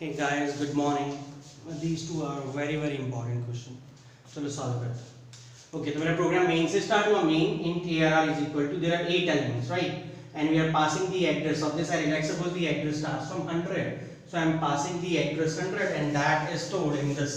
Hey guys, good morning. These two are very important question. चलो solve करते हैं. Okay, तो मेरा प्रोग्राम मेन से स्टार्ट हुआ. Main int arr is equal to there are 8 elements, right? And we are passing the address of this array. Let's suppose the address starts from 100. So I am passing the address 100 and that is stored in this.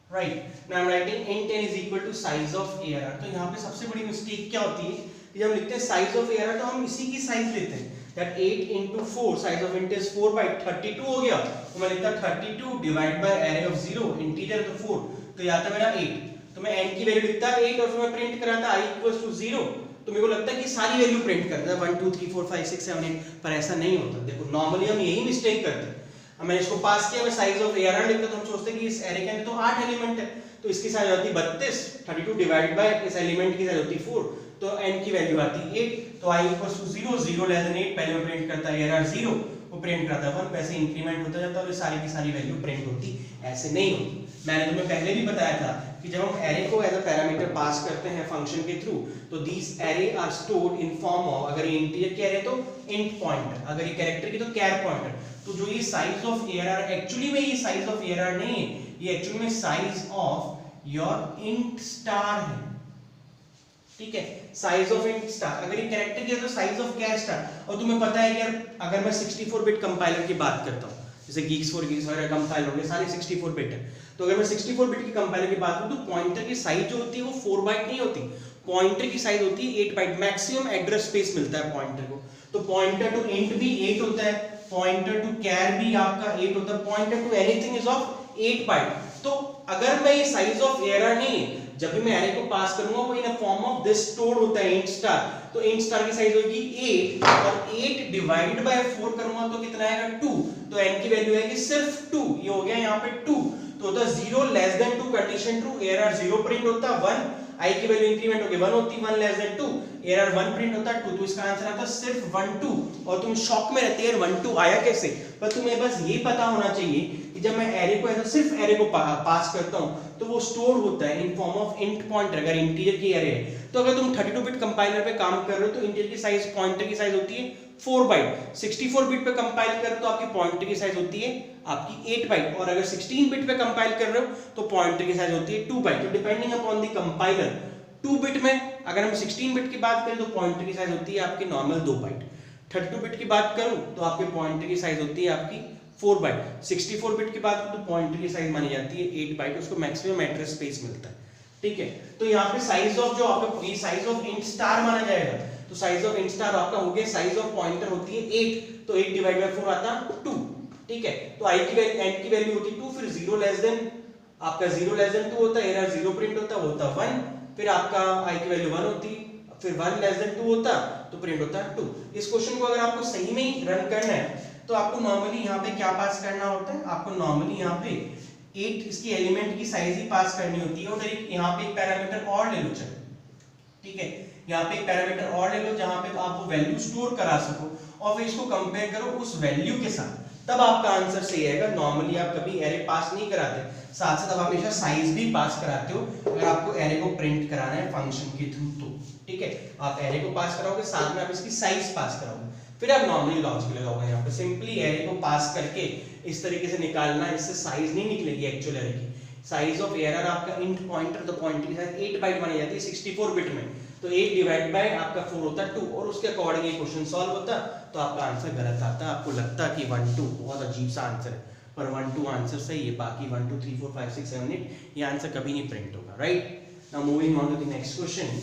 Right? Now I am writing int n is equal to size of arr. तो यहाँ पे सबसे बड़ी mistake क्या होती है कि जब हम लिखते हैं size of arr तो हम इसी की साइज लेते हैं. That 8 into 4 size of int is 4 byte 32 हो गया. तो मैं लिखता 32 divide by array of 0 integer तो 4 तो यहाँ था मेरा 8. तो मैं n की वैल्यू लिखता 8 और फिर मैं प्रिंट कराता i equals to 0. तो मेरे को लगता है कि सारी वैल्यू प्रिंट करता है 1 2 3 4 5 6 7 8 पर ऐसा नहीं होता. देखो नॉर्मली हम यही मिस्टेक करते हैं. अब मैंने इसको पास किया, मैं साइज ऑफ arr लिखता तो हम सोचते हैं कि इस array के अंदर तो 8 एलिमेंट है तो इसकी साइज होती 32. 32 डिवाइड बाय इस एलिमेंट की साइज होती 4 तो n की वैल्यू आती 8. तो i equals to 0 0 less than 8 पहले में प्रिंट करता है arr 0 वो प्रिंट करता है 1. वैसे इंक्रीमेंट होता जाता है और सारी की सारी वैल्यू प्रिंट होती ऐसे नहीं होती. मैंने तुम्हें पहले भी बताया था कि जब हम एरे को एज अ पैरामीटर पास करते हैं फंक्शन के थ्रू तो these array are stored in form of, अगर ये इंटीजर की एरे तो int पॉइंटर, अगर ये कैरेक्टर की तो char पॉइंटर. तो जो ये साइज ऑफ arr एक्चुअली में ये साइज ऑफ arr नहीं है, ये एक्चुअली में size of your int star है. ठीक है, साइज ऑफ int स्टार. अगर ये कैरेक्टर की है तो साइज ऑफ char स्टार. और तुम्हें पता है कि यार अगर मैं 64 बिट कंपाइलर की बात करता हूं, जैसे geeks for geeks वगैरह कंपाइलर होंगे सारे 64 बिट है, तो अगर मैं 64 बिट की कंपाइलर की बात करूं तो पॉइंटर की साइज जो होती है वो 4 बाइट नहीं होती. पॉइंटर की साइज होती है 8 बाइट. मैक्सिमम एड्रेस स्पेस मिलता है पॉइंटर को. तो पॉइंटर टू int भी 8 होता है, पॉइंटर टू char भी आपका 8 होता है, pointer to anything is of 8 byte. तो अगर मैं ये साइज ऑफ arr नहीं है, जब भी मैं एरे को पास करूंगा वो in a form of this stored होता है int स्टार. तो int स्टार की साइज होगी 8 और 8 डिवाइड बाय 4 करूंगा तो कितना आएगा 2. तो n की वैल्यू आएगी सिर्फ 2. ये हो गया यहाँ पे 2. तो होता 0 less than 2 condition true, arr 0 print होता 1, i की वैल्यू इंक्रीमेंट होगी 1 होती 1 लेस देन 2, arr 1 प्रिंट होता 2. तो इसका आंसर आता सिर्फ 1 2. और तुम शॉक में रहते हैं 1 2 आया कैसे. पर तुम्हें बस ये पता होना चाहिए कि जब मैं एरे को ऐसा सिर्फ एरे को पास करता हूं तो वो स्टोर होता है इन फॉर्म ऑफ int पॉइंटर. अगर इंटीजर की एरे है तो अगर तुम 32 बिट कंपाइलर पे काम कर रहे हो तो इंटीजर की साइज पॉइंटर की साइज होती है 4 बाइट. 64 बिट पे कंपाइल कर रहे हो तो आपकी पॉइंटर की साइज होती है आपकी 8 बाइट. और अगर 16 बिट पे कंपाइल कर रहे हो तो पॉइंटर की साइज होती है 2 बाइट. तो depending upon the compiler 2 bit में अगर हम 16 बिट की बात करें तो पॉइंटर की साइज होती है आपकी नॉर्मल 2 बाइट. 32 बिट की बात करूं तो आपके पॉइंटर की साइज होती है आपकी 4 बाइट. 64 बिट की बात करूं तो पॉइंटर की साइज मानी जाती है 8 बाइट. उसको मैक्सिमम एड्रेस स्पेस मिलता है. ठीक है, तो यहाँ पे साइज ऑफ जो आपका ये साइज ऑफ int स्टार माना जाएगा. तो साइज ऑफ int स्टार आपका हो गया, साइज ऑफ पॉइंटर होती है 8 तो 8 डिवाइड बाय 4 आता 2. ठीक है, तो i की वैल्यू n की वैल्यू होती 2, फिर 0 लेस देन आपका 0 लेस देन 2 होता है, error 0 प्रिंट होता है वो होता 1, फिर आपका i की वैल्यू 1 होती, फिर 1 लेस देन 2 होता तो प्रिंट होता 2. इस क्वेश्चन को अगर आपको सही में ही रन करना है तो आपको नॉर्मली यहाँ पे क्या पास करना होता है, आपको नॉर्मली यहाँ पे 8 इसकी एलिमेंट की साइज ही पास करनी होती है. और यहाँ पे एक पैरामीटर और ले लो. चलो ठीक है, यहाँ पे एक पैरामीटर और ले लो जहाँ पे आप वो वैल्यू स्टोर करा सको और फिर इसको कंपेयर करो उस वैल्यू के साथ, तब आपका आंसर सही आएगा. नॉर्मली आप कभी एरे पास नहीं कराते, साथ साथ आप हमेशा साइज भी पास कराते हो अगर आपको एरे को प्रिंट कराना है फंक्शन के थ्रू. तो ठीक है, आप एरे को पास कराओगे साथ में आप इसकी साइज पास कराओगे, फिर आप नॉर्मली लॉजिक लगाओगे. यहाँ पे सिंपली एरे को पास करके इस तरीके से निकालना, इससे साइज नहीं निकलेगी एक्चुअल एरे की. साइज ऑफ arr आपका int पॉइंटर, तो पॉइंटर की साइज 8 बाइट मानी जाती है 64 बिट में. तो 8 डिवाइड बाय आपका 4 होता है 2 और उसके अकॉर्डिंग ये क्वेश्चन सॉल्व होता तो आपका आंसर गलत आता. आपको लगता कि 1 2 बहुत अजीब सा आंसर है, पर 1 2 आंसर सही है. बाकी 1 2 3 4 5 6 7 8 ये आंसर कभी नहीं प्रिंट होगा. Right, now moving on to the next question.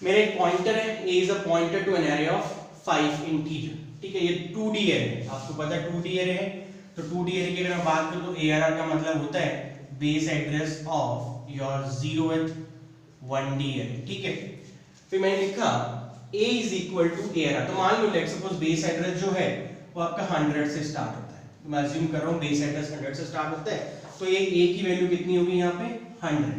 मेरा एक पॉइंटर है, a is a pointer to an array of 5 integer. ठीक है, ये 2D एरे, आपको पता है 2D एरे है. तो 2D एरे की अगर मैं बात करूं तो arr का मतलब होता है base address of your 0th 1D array. ठीक है, फिर मैंने लिखा a is equal to arr. तो मान लो लेट्स सपोज बेस एड्रेस जो है वो आपका 100 से स्टार्ट होता है. तो मैं अज्यूम कर रहा हूं बेस एड्रेस 100 से स्टार्ट होता है, तो ये a की वैल्यू कितनी होगी यहाँ पे 100.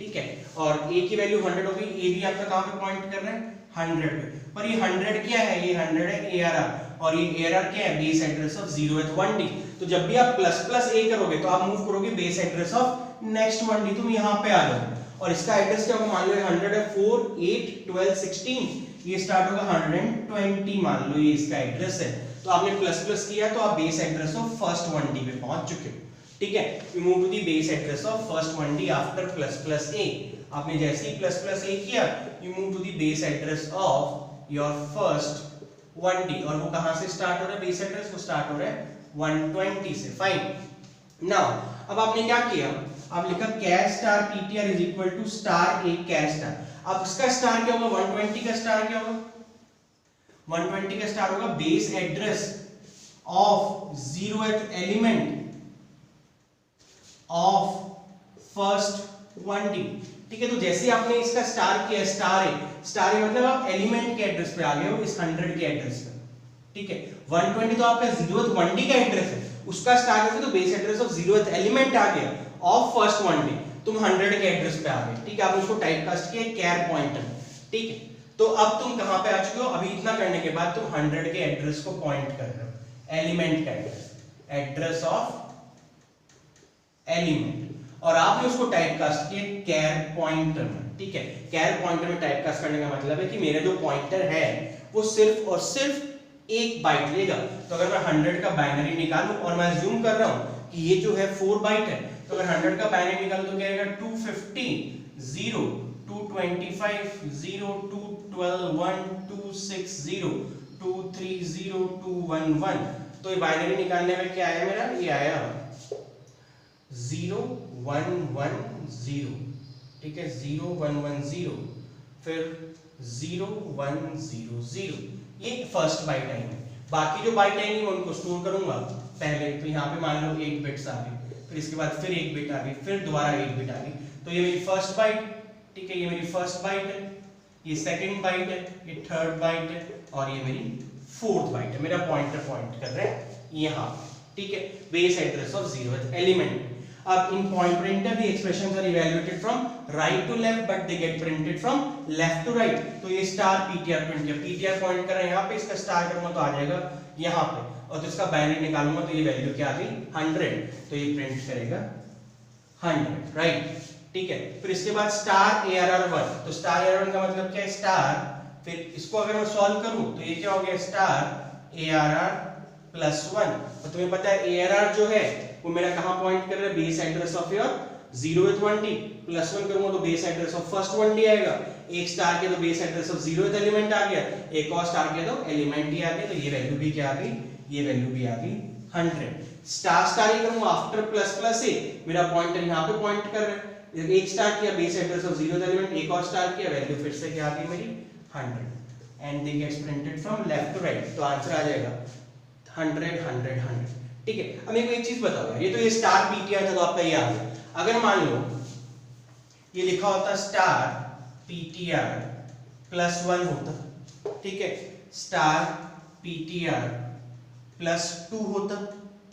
ठीक है, और a की वैल्यू 100 होगी. a भी आपका कहां पे पॉइंट कर रहा है 100 पे. पर ये 100 क्या है, ये 100 है arr और ये arr क्या है base address of 0th 1D. तो जब भी आप प्लस प्लस a करोगे तो आप मूव करोगे base address of next 1D. तुम यहाँ पे आ जाओ और इसका एड्रेस क्या होगा, मान लो 100 है, 4 8 12 16, ये स्टार्ट होगा 120, मान लो ये इसका एड्रेस है। तो आपने प्लस प्लस किया तो आप base address of first 1D पे पहुंच चुके हो, ठीक है। You move to the base address of first 1D after plus plus a. आपने जैसे ही प्लस प्लस ए किया, you move to the base address of your first 1D, और वो कहां से स्टार्ट हो रहा है बेस एड्रेस, वो स्टार्ट हो रहा है 120 से। फाइन, नाउ अब आपने क्या किया, आप लिखा char star PTR is equal to star a char star. अब इसका स्टार क्या होगा, 120 का स्टार क्या होगा, 120 का स्टार होगा base address of 0th element of first 1D, ठीक है। तो जैसे आपने इसका स्टार किया, स्टार है मतलब आप एलिमेंट के एड्रेस पे आ गए हो, इस 100 के एड्रेस पे, ठीक है। 120 तो आपका 0th 1D का एड्रेस है, उसका स्टार करके तो base address of 0th element आ गया ऑफ फर्स्ट 1D, तुम 100 के एड्रेस पे आ गए, ठीक है। आपने उसको टाइपकास्ट किया कैर पॉइंटर, ठीक है। तो अब तुम कहां पे आ चुके हो, अभी इतना करने के बाद तुम 100 के एड्रेस को पॉइंट कर रहे हो, एलिमेंट का एड्रेस ऑफ एलिमेंट, और आपने उसको टाइपकास्ट किया कैर पॉइंटर में, ठीक है। कैर पॉइंटर में टाइपकास्ट करने का मतलब है कि मेरा जो पॉइंटर है वो सिर्फ और सिर्फ एक बाइट लेगा। तो अगर मैं 100 का बाइनरी निकालूं और मैं अज्यूम कर रहा हूं कि ये जो है 4 बाइट है, तो अगर 100 का बाइनरी निकालूं तो क्या आएगा 250 0 225 0 212 1 260 230 211। तो ये बाइनरी निकालने में क्या आया मेरा, ये आया 0110, ठीक है, 0110, फिर 0100, ये फर्स्ट बाइट आएंगे। बाकी जो बाइट आएंगी मैं उनको स्टोर करूंगा पहले, तो यहाँ पे मान लो 8 बिट्स आ गई, फिर इसके बाद फिर 1 बिट आ गई, फिर दोबारा 8 बिट आ गई, तो ये मेरी फर्स्ट बाइट, ठीक है, ये मेरी फर्स्ट बाइट है, ये सेकंड बाइट है, ये थर्ड बाइट है, और ये मेरी फोर्थ बाइट है। मेरा पॉइंटर पॉइंट कर रहा है यहाँ, ठीक है, base address of 0th element. अब in point printer the expressions are evaluated from right to left but they get printed from left to right। तो ये स्टार ptr प्रिंट किया, ptr पॉइंट कर रहा है यहाँ पे, इसका स्टार करूंगा तो आ जाएगा यहाँ पे, और तो इसका बाइनरी निकालूंगा तो ये वैल्यू क्या आ गई 100, तो ये प्रिंट करेगा 100, राइट, ठीक है। फिर इसके बाद स्टार ARR1, तो स्टार ARR1 का मतलब क्या है, स्टार, फिर इसको अगर मैं सॉल्व करूं तो ये क्या हो गया स्टार ARR+1, तो तुम्हें पता है ARR जो है वो मेरा कहां पॉइंट कर रहा है, base address of your 0th 1D, +1 करूंगा तो base address of first 1D आएगा, एक स्टार के तो base address of 0th element आ गया, एक और स्टार के तो एलिमेंट ही आ गया, तो ये वैल्यू भी क्या आ गई, ये वैल्यू भी आ गई 100। स्टार स्टार ही करूंगा आफ्टर प्लस प्लस ए, मेरा पॉइंटर यहां पे पॉइंट कर रहा है, एक स्टार किया base address of 0th element, एक और स्टार किया, वैल्यू फिर से क्या आ गई मेरी 100, and they gets printed from left to right, तो आंसर आ जाएगा 100 100 100, ठीक है। अब मेरे को एक चीज बताओ, ये तो ये स्टार पीटीआर था तो आपका ये आ गया, अगर मान लो ये लिखा होता स्टार पीटीआर +1 होता, ठीक है, स्टार पीटीआर +2 होता,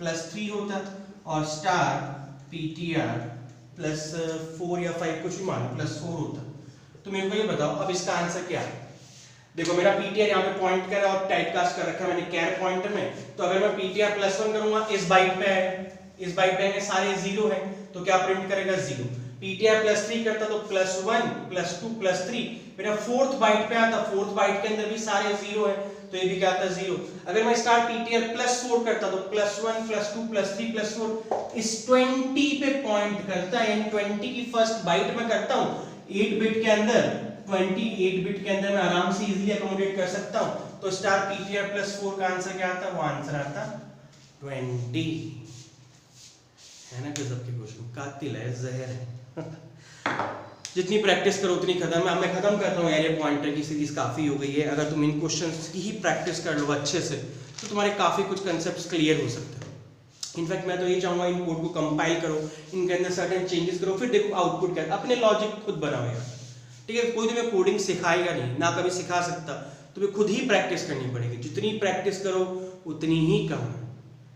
+3 होता, और स्टार पीटीआर +4 या 5 कुछ भी मानो +4 होता, तो मेरे को ये बताओ अब इसका आंसर क्या है। देखो मेरा पीटीआर यहाँ पे पॉइंट कर रहा है और टाइपकास्ट कर रखा है मैंने कैर पॉइंटर में, तो अगर मैं पीटीआर +1 करूंगा, इस बाइट पे है, इस बाइट पे सारे 0 हैं, तो क्या प्रिंट करेगा 0। पीटीआर +3 करता तो +1 +2 +3, मेरा फोर्थ बाइट पे आता, फोर्थ बाइट के अंदर भी सारे 0 हैं, तो ये भी क्या आता 0। अगर मैं स्टार पीटीआर +4 करता तो +1 +2 +3 +4 इस 20 पे पॉइंट करता है, यानी 20 की फर्स्ट बाइट में करता हूं 8 बिट के अंदर, 28 बिट के अंदर मैं आराम से इजीली अकोमोडेट कर सकता हूं, तो स्टार पीटीआर +4 का आंसर क्या आता, वो आंसर आता 20, है ना। गजब के क्वेश्चन, कातिल है, जहर है। जितनी प्रैक्टिस करो उतनी खत्म है। मैं खत्म करता हूँ यार, ये पॉइंटर की सीरीज काफी हो गई है। अगर तुम इन क्वेश्चंस की ही प्रैक्टिस कर लो अच्छे से तो तुम्हारे काफी कुछ कंसेप्ट्स क्लियर हो सकते हैं। इनफैक्ट मैं तो ये चाहूंगा इन कोड को कंपाइल करो, इनके अंदर सर्टेन चेंजेस करो, फिर देखो आउटपुट क्या है, अपने लॉजिक खुद बनाओ यार, ठीक है। कोई तुम्हें कोडिंग सिखाएगा नहीं, ना कभी सिखा सकता, तुम्हें खुद ही प्रैक्टिस करनी पड़ेगी। जितनी प्रैक्टिस करो उतनी ही कम है,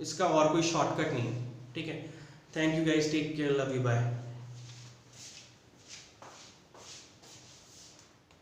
इसका और कोई शॉर्टकट नहीं है, ठीक है। Thank you guys, take care, love you, bye.